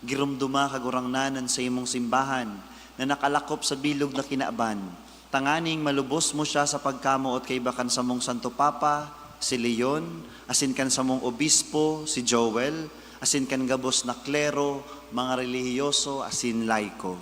Girumduma kagurangnanan sa imong simbahan na nakalakop sa bilog na kinaaban, tanganing malubos mo siya sa pagkamuot kay bakan sa mong Santo Papa, si Leon, asin kan sa mong Obispo, si Joel, asin kan gabos na klero, mga relihiyoso, asin laiko.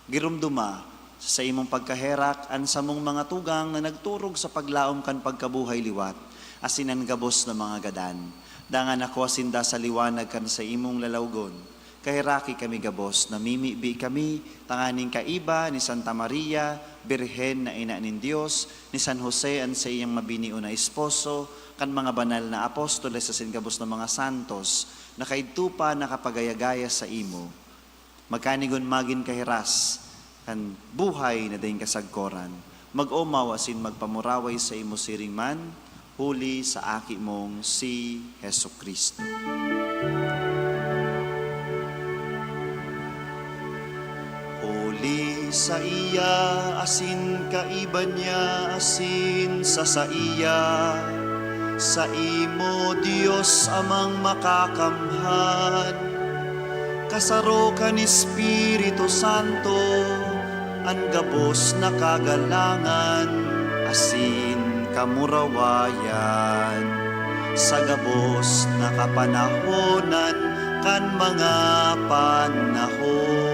Girumduma sa imong pagkaherak, an sa mong mga tugang na nagturog sa paglaom kan pagkabuhay liwat, asin ang gabos na mga gadan. Dangan ako asinda sa liwanag kan sa imong lalawgon. Kahiraki kami gabos, namimibi kami, tanganing kaiba ni Santa Maria, Birhen na ina nin Diyos, ni San Jose an sa iyang mabiniu na esposo, kan mga banal na apostoles sa singabos ng mga santos, na kaidtupa nakapagayagaya sa imo. Magkanigon magin kahiras, kan buhay na daing kasagkoran, mag-umaw asin magpamuraway sa imo siring man, huli sa aki mong si Hesus Kristo. Huli sa iya, asin kaiba niya, asin sa iya. Sa imo, Diyos amang makakamhan. Kasaro ka ni Espiritu Santo, ang gabos na kagalangan, asin kamurawayan. Sa gabos na kapanahonan, kan mga panahon.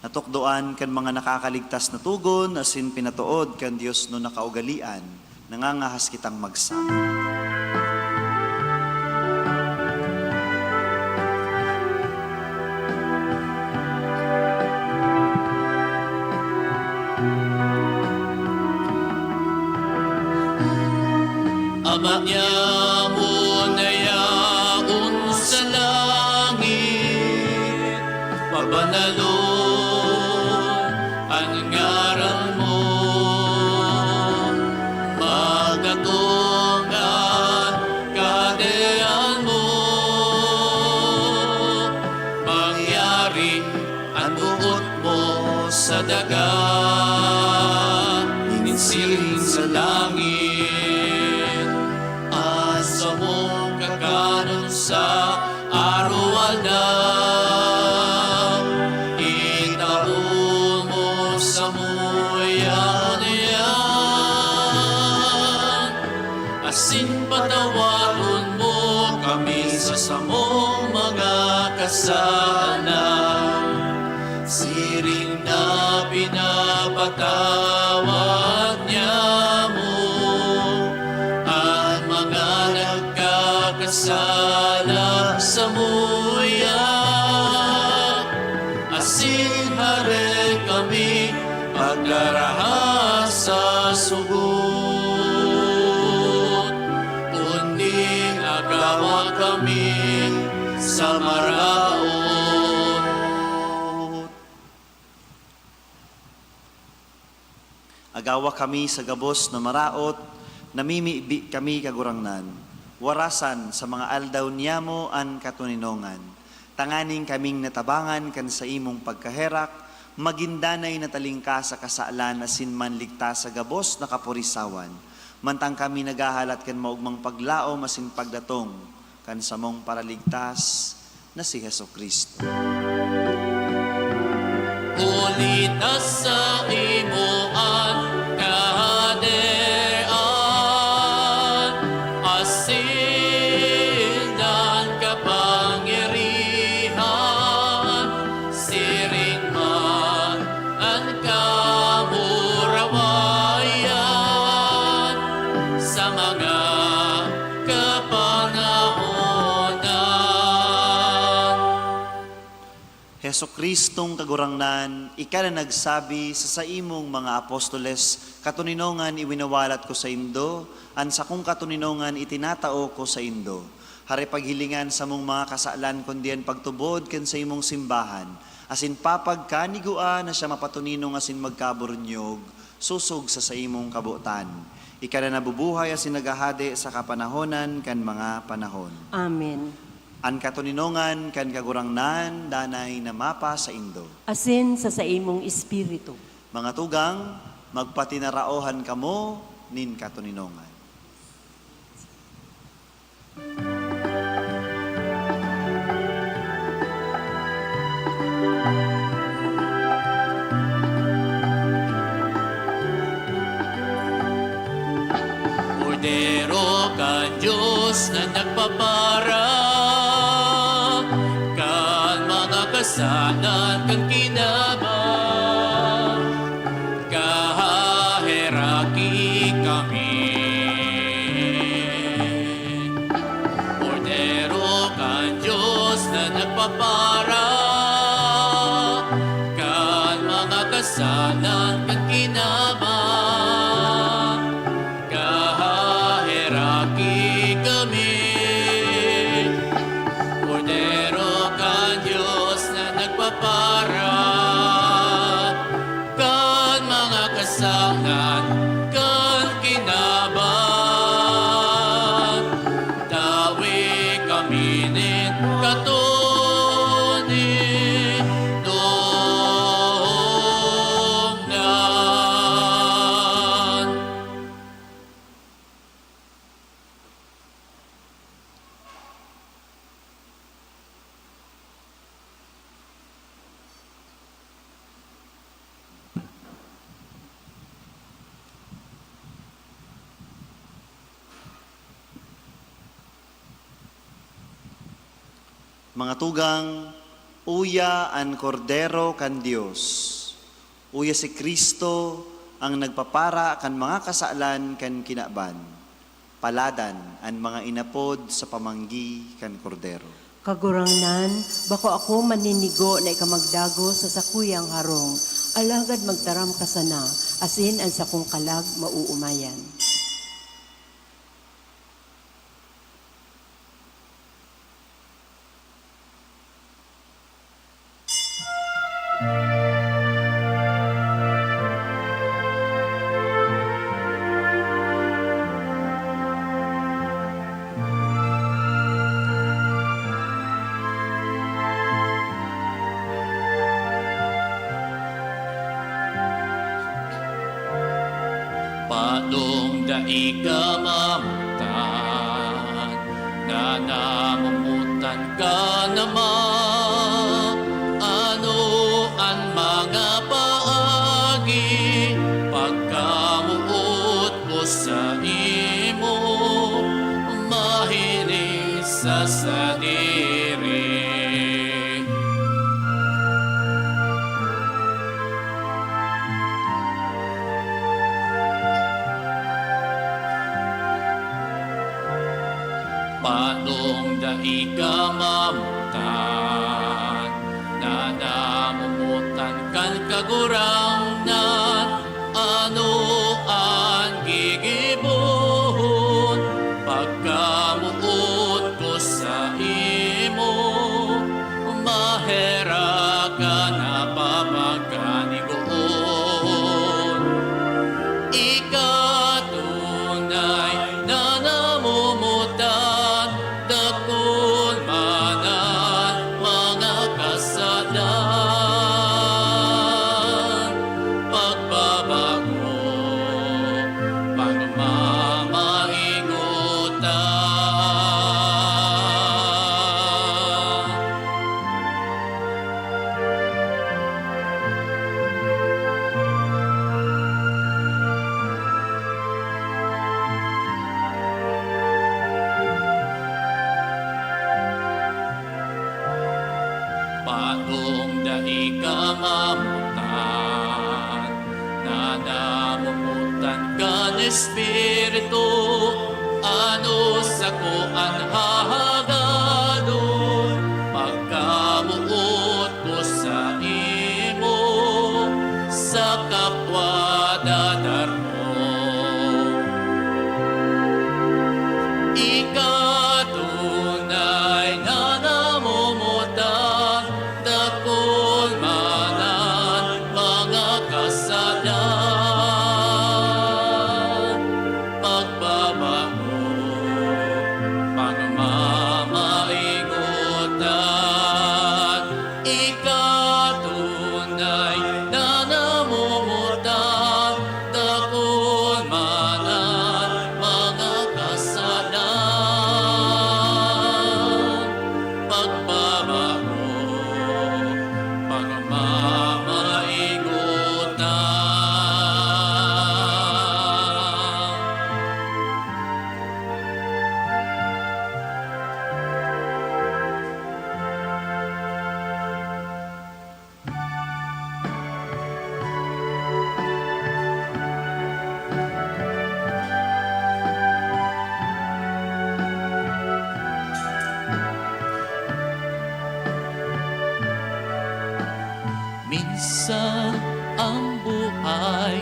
Natukdoan kan mga nakakaligtas na tugon, asin pinatuod kan Diyos no nakaugalian, nangangahas kitang magsama. Ama niya mo na yaon sa langit, pabanalon ang ngaran mo, magatungan kadean mo, mangyari ang buot mo sa daga, ininsirin sa langit, asa mong kakanon sa araw-aldaw, itaon mo sa muyan yan, asin patawaron mo kami sa samong mga kasalanan, siring na pinapatawad niya mo ang mga nagkakasala sa muya, asin hare kami pagdarahas sa sugot, kundi agawa kami sa maraot. Agawa kami sa gabos na maraot, namimibi kami kagurangnan, warasan sa mga aldaw niyamo an katuninongan, tanganing kaming natabangan kan sa imong pagkaherak, magindanay na talingka sa kasaalan asin manligtas sa gabos na kapurisawan, Mantang kami nagahalat kan maugmang paglao masin pagdatong kan samong paraligtas na si Heso Kristo. Ulitas sa imuan kahadean, asindan kapangyarihan, siring man ang kamurawayan sa mga kapanahonan. Heso Kristong kagurangnan, ika na nagsabi sa imong mga apostoles, katuninongan iwinawalat ko sa indo, an sa kong katuninongan itinatao ko sa indo. Hari paghilingan sa mong mga kasaalan kundian pagtubod ken sa imong simbahan, asin papagkaniguan na siya mapatuninong asin magkaburnyog, susog sa imong kabutan. Ika na nabubuhay asin nagahade sa kapanahonan kan mga panahon. Amen. An katuninongan kan kagurangnan danay na mapa sa indo. Asin sa imong espiritu. Mga tugang, magpatinaraohan kamo nin katuninongan. Kordero ka Diyos na nagpapara, kan mga kasalan kan kinabang, kahaheraki kami. Kordero ka Diyos na nagpapara, kan mga kasalan kan kinabang, kahaheraki kami. Kordero ka Diyos na nagpapara, kan mga kasalan kan kinabang, dawi kami nin katuni dongnan. Mga tugang, uya an kordero kan Dios. Uya si Kristo ang nagpapara kan mga kasaalan kan kinaban. Paladan an mga inapod sa pamanggi kan kordero. Kagurangnan, bako ako maninigo na ikamagdago sa sakuyang harong, alagad magtaram ka sana, asin ang sakong kalag mauumayan. Padong dai ka mamutan, na namumutan ka naman. Ano ang mga paagi, pagkamuot ko sa imo, mahinis sa sadiri. Padong dai ka mamutan, na namumutan kan kagurangnan. Ano ang gigibuhon, pagkamuot ko sa imo, mahera ka na papagkanigoon. Ikatunay na namumutan, dakul manan mga kasalan. Minsan ang buhay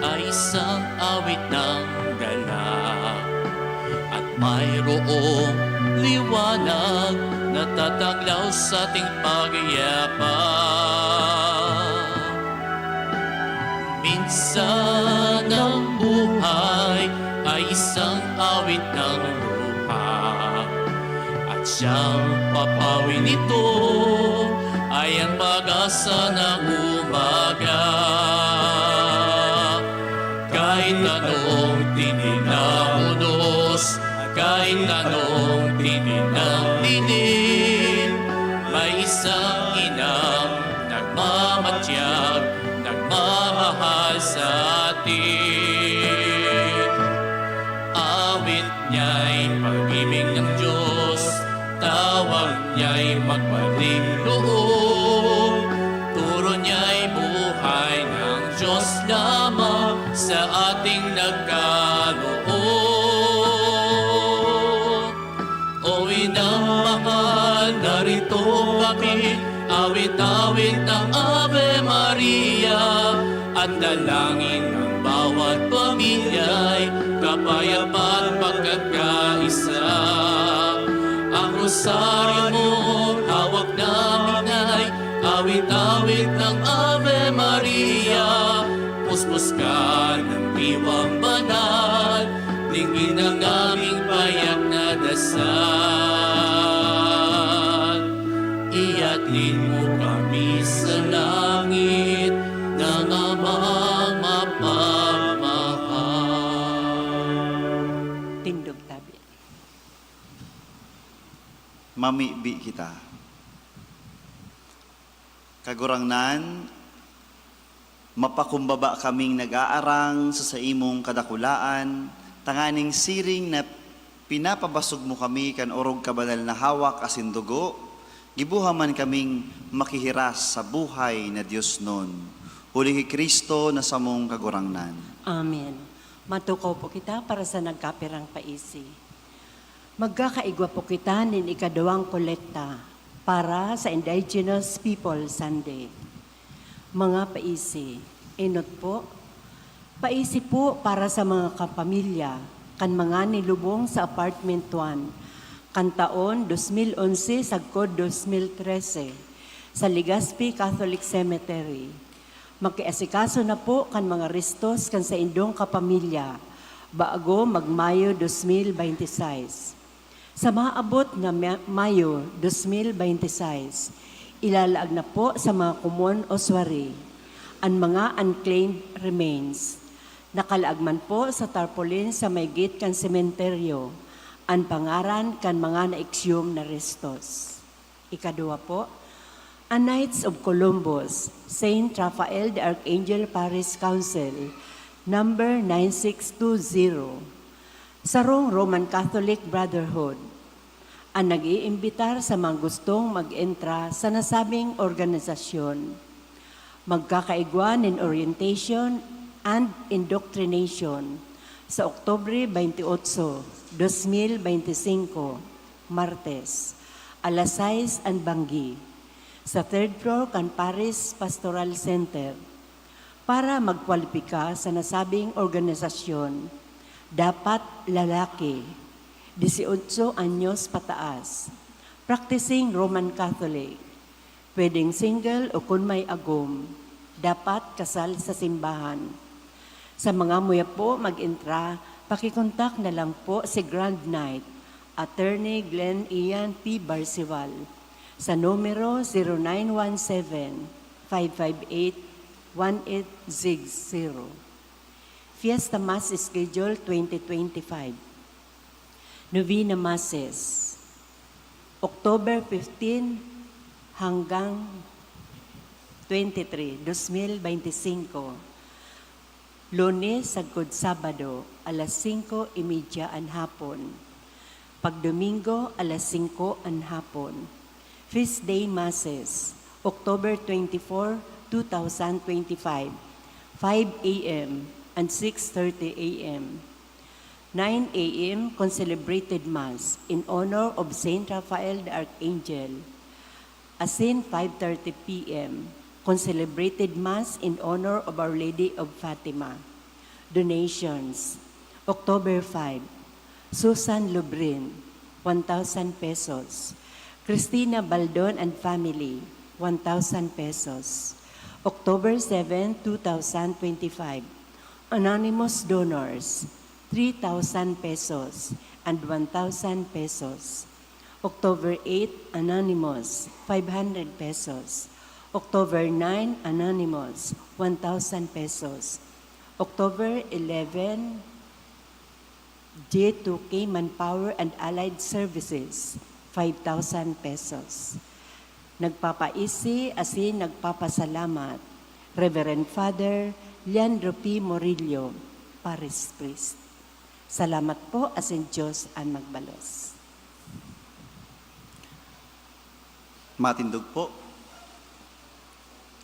ay isang awit ng dala at mayroong liwanag na tataglaw sa ating pagyayabang. Minsan ang buhay ay isang awit ng luha at siyang papawi nito ay ang pag-asa ng umaga. Kahit anong tinig na unos, kahit anong tinig ng dilim, may isang inang nagmamatyag, nagmamahal sa atin. Awit niya'y pag-ibig ng Diyos, tawag niya'y magbalik loob, turo niya'y buhay ng Diyos lamang sa ating nagkaloob. O inang mahal, narito kami, awit-awit ng Ave Maria, at dalangin ng bawat pamilya'y kapayapaan pagkakaisa. Ang rosaryo mo, hawak namin ay awit-awit ng Ave Maria. Puspos ka ng diwang banal, dinggin ang aming payak na dasal. Iyatin mo kami sa langit ng amang mapagmahal. Tindog tabi. Mamibi kita. Kagurangnan, mapakumbaba kaming nag-aarang sa imong kadakulaan, tanganing siring na pinapabasog mo kami kan orog kabanal na hawak asin dugo, gibuha man kaming makihiras sa buhay na Dios nun. Huli kay Kristo na samong kagurangnan. Amen. Matukaw po kita para sa nagkapirang paisi. Magkakaigwa po kita nin ikadawang kolekta para sa Indigenous People Sunday. Mga paisi, inot po, paisi po para sa mga kapamilya, kan mga nilubong sa apartment 1, kan taon 2011 sagkod 2013, sa Legazpi Catholic Cemetery. Makiasikaso na po kan mga restos kan sa indong kapamilya, bago mag-Mayo 2026. Sa maabot na Mayo 2026, ilalaag na po sa mga common ossuary ang mga unclaimed remains. Nakalaag man po sa tarpaulin sa may gate kan sementeryo ang pangaran kan mga na-exhume na restos. Ikadua po, a Knights of Columbus, Saint Raphael the Archangel Parish Council, number 9620, Sarong Roman Catholic Brotherhood, ang nag-iimbitar sa mga gustong mag-entra sa nasabing organisasyon. Magkakaigwa in orientation and indoctrination sa Oktubre 28, 2025, Martes, alas 6 ang Banggi, sa third floor kan Paris Pastoral Center. Para magkwalipika sa nasabing organisasyon, dapat lalaki, 18 anyos pataas, practicing Roman Catholic, pwedeng single o kung may agom, dapat kasal sa simbahan. Sa mga muya po mag-intra, pakikontak na lang po si Grand Knight, Attorney Glenn Ian P. Barcival, sa numero 0917-558-1860. Fiesta Mass Schedule 2025. Novena Masses, October 15 hanggang 23, 2025. Lunes sagkod Sabado, alas 5:30 ang hapon. Pagdomingo, alas 5 ang hapon. Feast Day Masses, October 24, 2025, 5 a.m. and 6:30 a.m. 9 a.m. Concelebrated Mass in honor of Saint Raphael the Archangel. Asin 5:30 p.m. concelebrated Mass in honor of Our Lady of Fatima. Donations. October 5, Susan Lubrin, 1,000 pesos. Christina Baldon and family, 1,000 pesos. October 7, 2025, anonymous donors, 3,000 pesos and 1,000 pesos. October 8, anonymous, 500 pesos. October 9, anonymous, 1,000 pesos. October 11, J2K Manpower and Allied Services, 5,000 pesos. Nagpapaisi asin nagpapasalamat, Reverend Father Leandro P. Morillo, Parish Priest. Salamat po asin Diyos ang magbalos. Matindog po.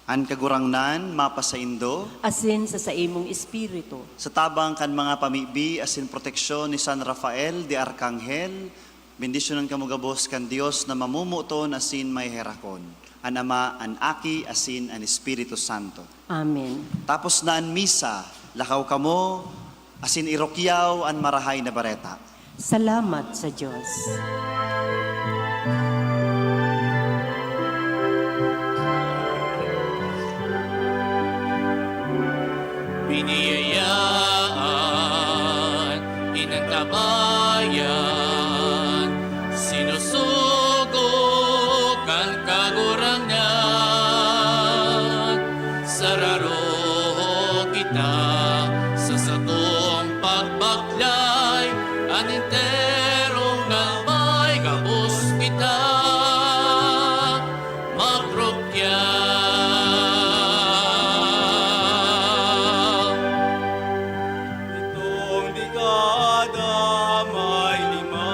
An kagurangnan, mapasaindo, Asin sa imong espiritu, sa tabang kan mga pamibi, asin proteksyon ni San Rafael de Arcangel, bendisyonan kamo gabos kan Dios na mamumuton asin may herakon. An Ama, an Aki, asin an Espiritu Santo. Amen. Tapos na an misa, lakaw kamo, asin irokyaw an marahay na bareta. Salamat sa Diyos. Biniyayaan, inantabayan, sinusugod kan kagurangan. Sararo kita sa satong pagbaklay, aninterong nga may gabos kita, magrokya. Itong dekada may lima.